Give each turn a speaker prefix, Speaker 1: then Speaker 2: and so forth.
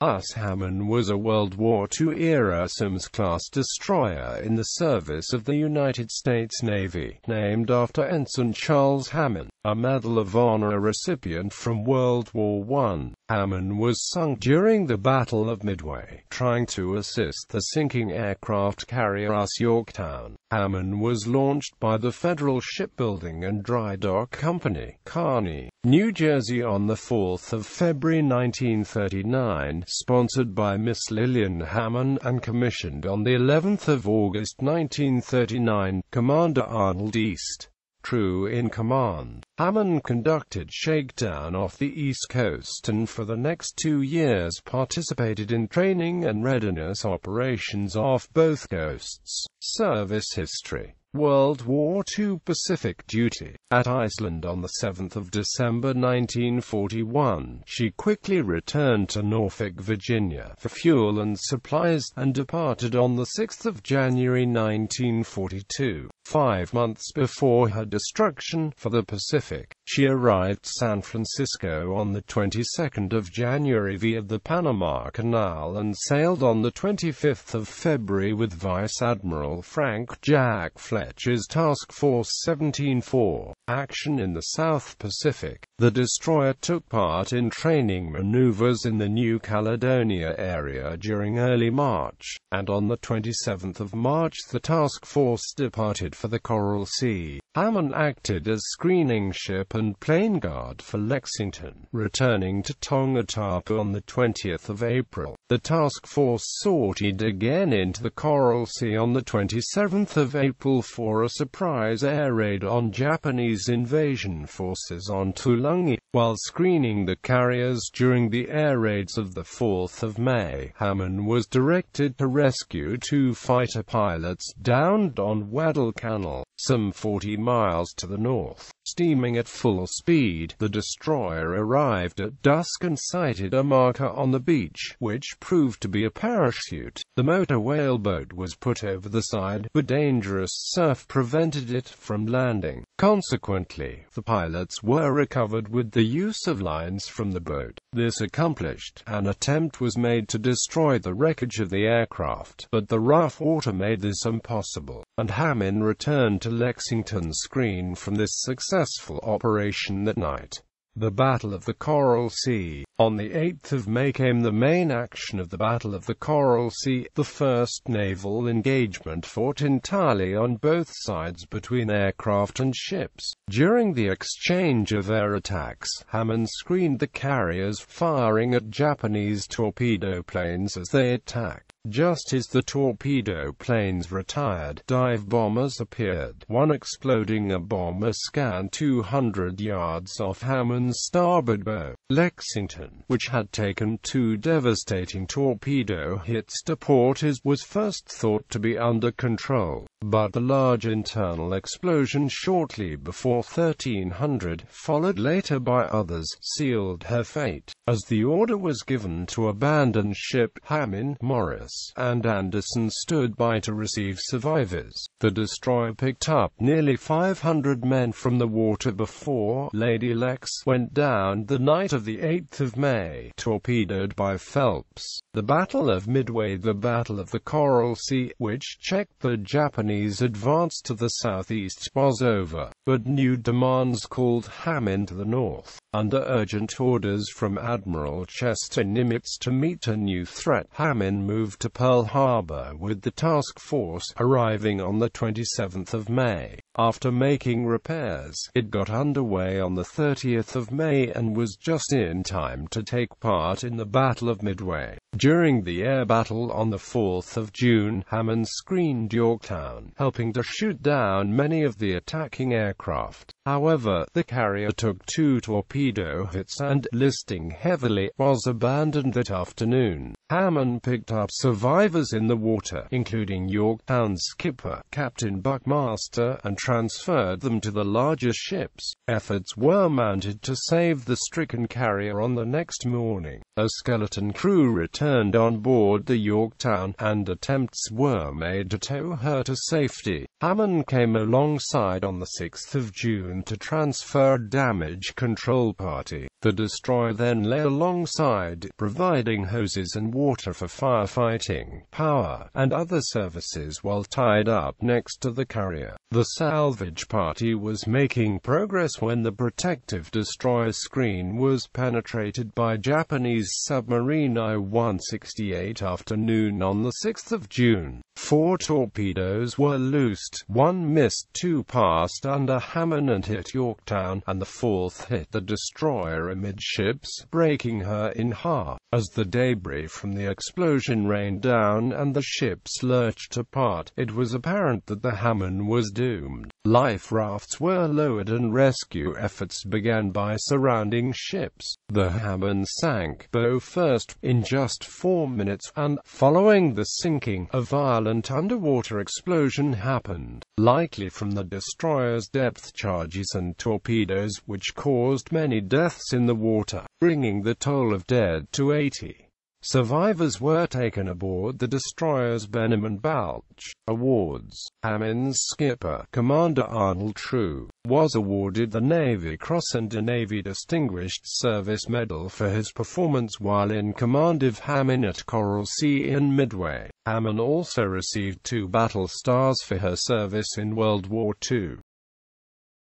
Speaker 1: USS Hammann was a World War II-era Sims-class destroyer in the service of the United States Navy, named after Ensign Charles Hammond, a Medal of Honor recipient from World War I. Hammond was sunk during the Battle of Midway, trying to assist the sinking aircraft carrier USS Yorktown. Hammond was launched by the Federal Shipbuilding and Dry Dock Company, Kearny, New Jersey on the 4th of February 1939, sponsored by Miss Lillian Hammond, and commissioned on the 11th of August 1939. Commander Arnold East, crew in command. Hammond conducted shakedown off the East Coast and for the next 2 years participated in training and readiness operations off both coasts. Service history: World War II Pacific duty. At Iceland on the 7th of December 1941, she quickly returned to Norfolk, Virginia, for fuel and supplies, and departed on the 6th of January 1942. 5 months before her destruction, for the Pacific, she arrived San Francisco on the 22nd of January via the Panama Canal and sailed on the 25th of February with Vice Admiral Frank Jack Fletcher's Task Force 17-4. Action in the South Pacific. The destroyer took part in training maneuvers in the New Caledonia area during early March, and on the 27th of March the task force departed for the Coral Sea. Hammond acted as screening ship and plane guard for Lexington, returning to Tongatapu on the 20th of April. The task force sortied again into the Coral Sea on the 27th of April for a surprise air raid on Japanese invasion forces on Tulungi. While screening the carriers during the air raids of the 4th of May, Hammond was directed to rescue 2 fighter pilots downed on Guadalcanal, some 40 miles to the north. Steaming at full speed, the destroyer arrived at dusk and sighted a marker on the beach, which proved to be a parachute. The motor whaleboat was put over the side, but dangerous surf prevented it from landing. Consequently, the pilots were recovered with the use of lines from the boat. This accomplished, an attempt was made to destroy the wreckage of the aircraft, but the rough water made this impossible, and Hammond returned to Lexington screen from this successful operation that night. The Battle of the Coral Sea. On the 8th of May came the main action of the Battle of the Coral Sea, the first naval engagement fought entirely on both sides between aircraft and ships. During the exchange of air attacks, Hammond screened the carriers, firing at Japanese torpedo planes as they attacked. Just as the torpedo planes retired, dive bombers appeared, one exploding a bomber scanned 200 yards off Hammond's starboard bow. Lexington, which had taken 2 devastating torpedo hits to port, was first thought to be under control, but the large internal explosion shortly before 1300, followed later by others, sealed her fate. As the order was given to abandon ship, Hammond, Morris, and Anderson stood by to receive survivors. The destroyer picked up nearly 500 men from the water before Lady Lex went down the night of the 8th of May, torpedoed by Phelps. The Battle of Midway. The Battle of the Coral Sea, which checked the Japanese advance to the southeast, was over, but new demands called Hammond to the north. Under urgent orders from Admiral Chester Nimitz to meet a new threat, Hammond moved to Pearl Harbor with the task force, arriving on the 27th of May. After making repairs, it got underway on the 30th of May and was just in time to take part in the Battle of Midway. During the air battle on the 4th of June, Hammond screened Yorktown, helping to shoot down many of the attacking aircraft. However, the carrier took 2 torpedo hits and, listing heavily, was abandoned that afternoon. Hammond picked up survivors in the water, including Yorktown's skipper, Captain Buckmaster, and transferred them to the larger ships. Efforts were mounted to save the stricken carrier on the next morning. A skeleton crew returned on board the Yorktown, and attempts were made to tow her to safety. Hammond came alongside on the 6th of June to transfer damage control party. The destroyer then lay alongside, providing hoses and water for firefighting, power, and other services while tied up next to the carrier. The salvage party was making progress when the protective destroyer screen was penetrated by Japanese submarine I-168 afternoon on the 6th of June. 4 torpedoes were loosed, 1 missed, 2 passed under Hammond and hit Yorktown, and the 4th hit the destroyer amidships, breaking her in half. As the debris from the explosion rained down and the ships lurched apart, it was apparent that the Hammond was doomed. Life rafts were lowered and rescue efforts began by surrounding ships. The Hammond sank bow first, in just 4 minutes, and, following the sinking, a violent underwater explosion happened, likely from the destroyer's depth charges and torpedoes, which caused many deaths in the water, bringing the toll of dead to 80. Survivors were taken aboard the destroyer's Benham and Balch. Awards. Hammond's skipper, Commander Arnold True, was awarded the Navy Cross and a Navy Distinguished Service Medal for his performance while in command of Hammond at Coral Sea in Midway. Hammond also received 2 battle stars for her service in World War II.